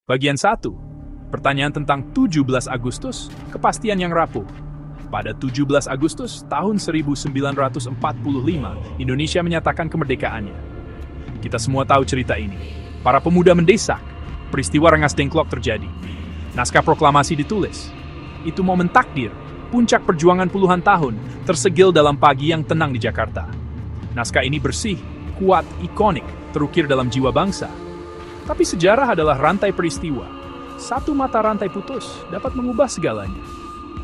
Bagian 1. Pertanyaan tentang 17 Agustus, kepastian yang rapuh. Pada 17 Agustus tahun 1945, Indonesia menyatakan kemerdekaannya. Kita semua tahu cerita ini. Para pemuda mendesak. Peristiwa Rengas Dengklok terjadi. Naskah proklamasi ditulis. Itu momen takdir, puncak perjuangan puluhan tahun, tersegil dalam pagi yang tenang di Jakarta. Naskah ini bersih, kuat, ikonik, terukir dalam jiwa bangsa. Tapi sejarah adalah rantai peristiwa. Satu mata rantai putus dapat mengubah segalanya.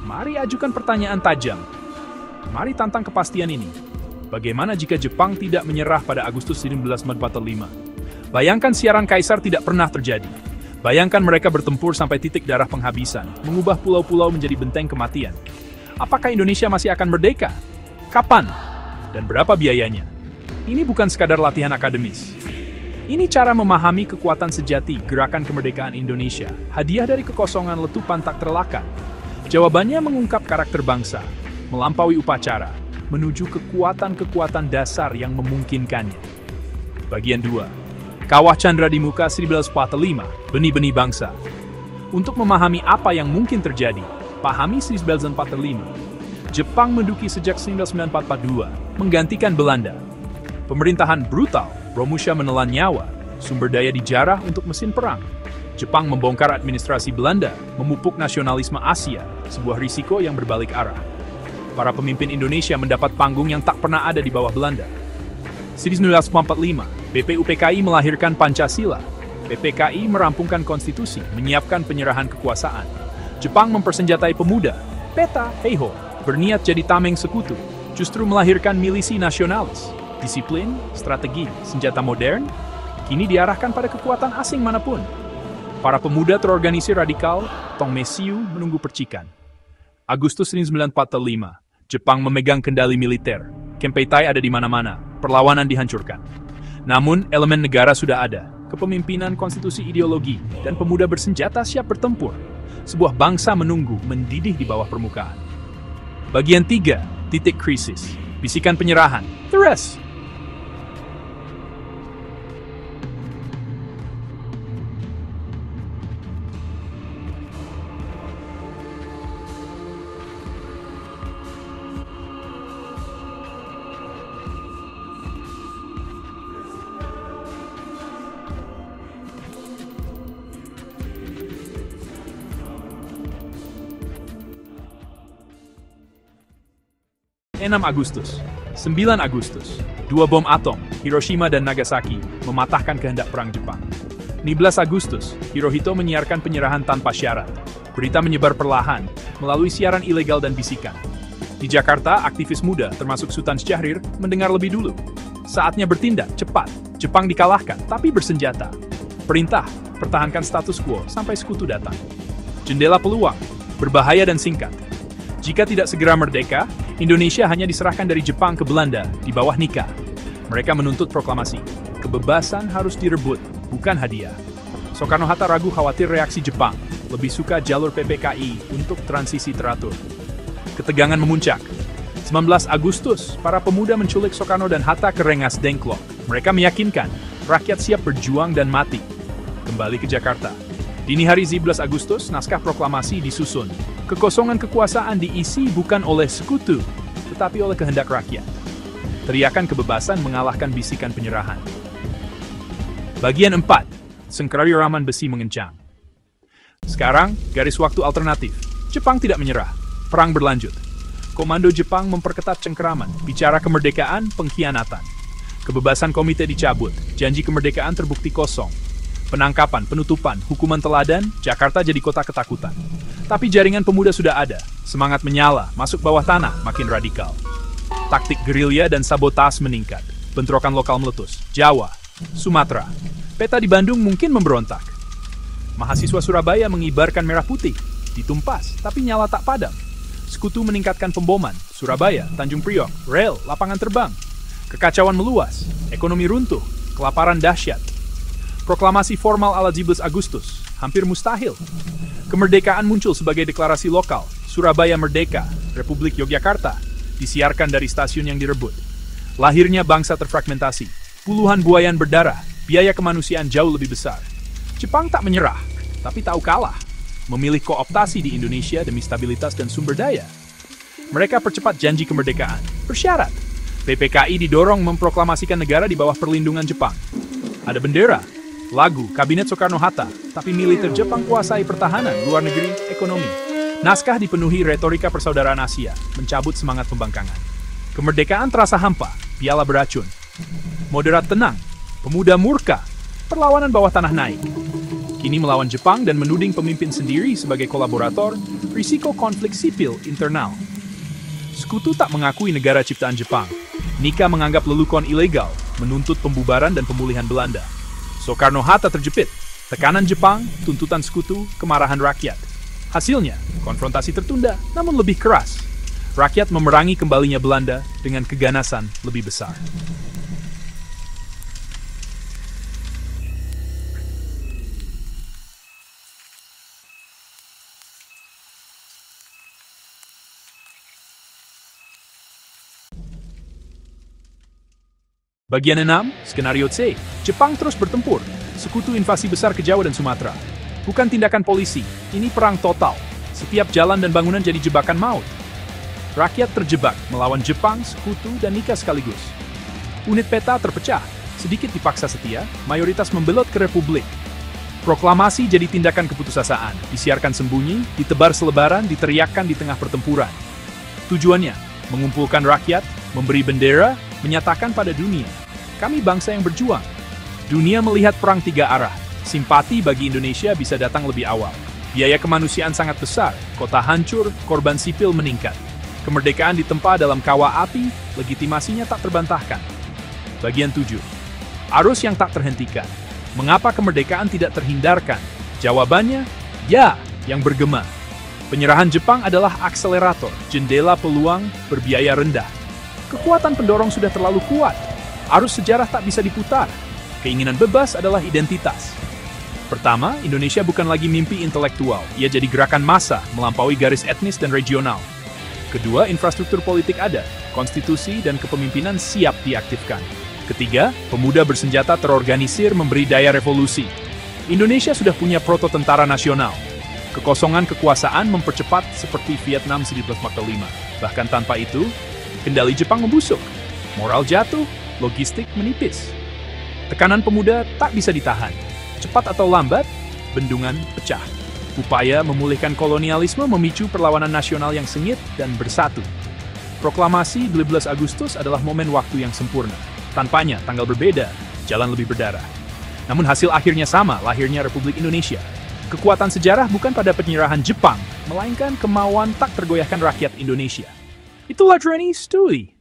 Mari ajukan pertanyaan tajam. Mari tantang kepastian ini. Bagaimana jika Jepang tidak menyerah pada Agustus 1945? Bayangkan siaran kaisar tidak pernah terjadi. Bayangkan mereka bertempur sampai titik darah penghabisan, mengubah pulau-pulau menjadi benteng kematian. Apakah Indonesia masih akan merdeka? Kapan? Dan berapa biayanya? Ini bukan sekadar latihan akademis. Ini cara memahami kekuatan sejati gerakan kemerdekaan Indonesia, hadiah dari kekosongan letupan tak terelakkan. Jawabannya mengungkap karakter bangsa, melampaui upacara, menuju kekuatan-kekuatan dasar yang memungkinkannya. Bagian 2. Kawah Chandra di Muka 1945, benih-benih bangsa. Untuk memahami apa yang mungkin terjadi, pahami 1945. Jepang menduduki sejak 1942, menggantikan Belanda. Pemerintahan brutal, Romusha menelan nyawa, sumber daya dijarah untuk mesin perang. Jepang membongkar administrasi Belanda, memupuk nasionalisme Asia, sebuah risiko yang berbalik arah. Para pemimpin Indonesia mendapat panggung yang tak pernah ada di bawah Belanda. 1945, BPUPKI melahirkan Pancasila. PPKI merampungkan konstitusi, menyiapkan penyerahan kekuasaan. Jepang mempersenjatai pemuda, Peta, Heiho, berniat jadi tameng sekutu, justru melahirkan milisi nasionalis. Disiplin, strategi, senjata modern, kini diarahkan pada kekuatan asing manapun. Para pemuda terorganisir radikal, Tongmesiu menunggu percikan. Agustus 1945, Jepang memegang kendali militer. Kempeitai ada di mana-mana, perlawanan dihancurkan. Namun, elemen negara sudah ada, kepemimpinan konstitusi ideologi, dan pemuda bersenjata siap bertempur. Sebuah bangsa menunggu, mendidih di bawah permukaan. Bagian 3, titik krisis. Bisikan penyerahan, the rest. Agustus, 9 Agustus, 2 bom atom, Hiroshima dan Nagasaki, mematahkan kehendak perang Jepang. 19 Agustus, Hirohito menyiarkan penyerahan tanpa syarat. Berita menyebar perlahan, melalui siaran ilegal dan bisikan. Di Jakarta, aktivis muda, termasuk Sultan Syahrir, mendengar lebih dulu. Saatnya bertindak, cepat. Jepang dikalahkan, tapi bersenjata. Perintah, pertahankan status quo sampai sekutu datang. Jendela peluang, berbahaya dan singkat. Jika tidak segera merdeka, Indonesia hanya diserahkan dari Jepang ke Belanda di bawah nikah. Mereka menuntut proklamasi. Kebebasan harus direbut, bukan hadiah. Soekarno-Hatta ragu khawatir reaksi Jepang, lebih suka jalur PPKI untuk transisi teratur. Ketegangan memuncak. 19 Agustus, para pemuda menculik Soekarno dan Hatta ke Rengas Dengklok. Mereka meyakinkan, rakyat siap berjuang dan mati. Kembali ke Jakarta. Dini hari 11 Agustus, naskah proklamasi disusun. Kekosongan kekuasaan diisi bukan oleh sekutu, tetapi oleh kehendak rakyat. Teriakan kebebasan mengalahkan bisikan penyerahan. Bagian 4. Sengkerari Raman Besi mengencang. Sekarang, garis waktu alternatif. Jepang tidak menyerah. Perang berlanjut. Komando Jepang memperketat cengkeraman, bicara kemerdekaan, pengkhianatan. Kebebasan komite dicabut, janji kemerdekaan terbukti kosong. Penangkapan, penutupan, hukuman teladan, Jakarta jadi kota ketakutan. Tapi jaringan pemuda sudah ada, semangat menyala, masuk bawah tanah, makin radikal. Taktik gerilya dan sabotase meningkat, bentrokan lokal meletus, Jawa, Sumatera. Peta di Bandung mungkin memberontak. Mahasiswa Surabaya mengibarkan merah putih, ditumpas, tapi nyala tak padam. Sekutu meningkatkan pemboman, Surabaya, Tanjung Priok, rel, lapangan terbang. Kekacauan meluas, ekonomi runtuh, kelaparan dahsyat. Proklamasi formal ala 11 Agustus, hampir mustahil. Kemerdekaan muncul sebagai deklarasi lokal, Surabaya Merdeka, Republik Yogyakarta, disiarkan dari stasiun yang direbut. Lahirnya bangsa terfragmentasi, puluhan buayan berdarah, biaya kemanusiaan jauh lebih besar. Jepang tak menyerah, tapi tahu kalah. Memilih kooptasi di Indonesia demi stabilitas dan sumber daya. Mereka percepat janji kemerdekaan. Bersyarat, PPKI didorong memproklamasikan negara di bawah perlindungan Jepang. Ada bendera, lagu, kabinet Soekarno-Hatta, tapi militer Jepang kuasai pertahanan, luar negeri, ekonomi. Naskah dipenuhi retorika persaudaraan Asia, mencabut semangat pembangkangan. Kemerdekaan terasa hampa, piala beracun. Moderat tenang, pemuda murka, perlawanan bawah tanah naik. Kini melawan Jepang dan menuding pemimpin sendiri sebagai kolaborator, risiko konflik sipil internal. Sekutu tak mengakui negara ciptaan Jepang. Nika menganggap lelucon ilegal, menuntut pembubaran dan pemulihan Belanda. Soekarno-Hatta terjepit, tekanan Jepang, tuntutan sekutu, kemarahan rakyat. Hasilnya, konfrontasi tertunda, namun lebih keras. Rakyat memerangi kembalinya Belanda dengan keganasan lebih besar. Bagian 6, Skenario C. Jepang terus bertempur. Sekutu invasi besar ke Jawa dan Sumatera. Bukan tindakan polisi, ini perang total. Setiap jalan dan bangunan jadi jebakan maut. Rakyat terjebak melawan Jepang, sekutu, dan Nika sekaligus. Unit peta terpecah, sedikit dipaksa setia, mayoritas membelot ke Republik. Proklamasi jadi tindakan keputusasaan, disiarkan sembunyi, ditebar selebaran, diteriakkan di tengah pertempuran. Tujuannya, mengumpulkan rakyat, memberi bendera, menyatakan pada dunia, kami bangsa yang berjuang. Dunia melihat perang tiga arah. Simpati bagi Indonesia bisa datang lebih awal. Biaya kemanusiaan sangat besar, kota hancur, korban sipil meningkat. Kemerdekaan ditempa dalam kawah api, legitimasinya tak terbantahkan. Bagian 7. Arus yang tak terhentikan. Mengapa kemerdekaan tidak terhindarkan? Jawabannya, ya, yang bergema. Penyerahan Jepang adalah akselerator, jendela peluang, berbiaya rendah. Kekuatan pendorong sudah terlalu kuat. Arus sejarah tak bisa diputar. Keinginan bebas adalah identitas. Pertama, Indonesia bukan lagi mimpi intelektual. Ia jadi gerakan massa, melampaui garis etnis dan regional. Kedua, infrastruktur politik ada. Konstitusi dan kepemimpinan siap diaktifkan. Ketiga, pemuda bersenjata terorganisir memberi daya revolusi. Indonesia sudah punya proto tentara nasional. Kekosongan kekuasaan mempercepat seperti Vietnam 1945. Bahkan tanpa itu, kendali Jepang membusuk. Moral jatuh, logistik menipis. Tekanan pemuda tak bisa ditahan. Cepat atau lambat, bendungan pecah. Upaya memulihkan kolonialisme memicu perlawanan nasional yang sengit dan bersatu. Proklamasi 12 Agustus adalah momen waktu yang sempurna. Tanpanya, tanggal berbeda, jalan lebih berdarah. Namun hasil akhirnya sama, lahirnya Republik Indonesia. Kekuatan sejarah bukan pada penyerahan Jepang, melainkan kemauan tak tergoyahkan rakyat Indonesia. Itulah Training Studi.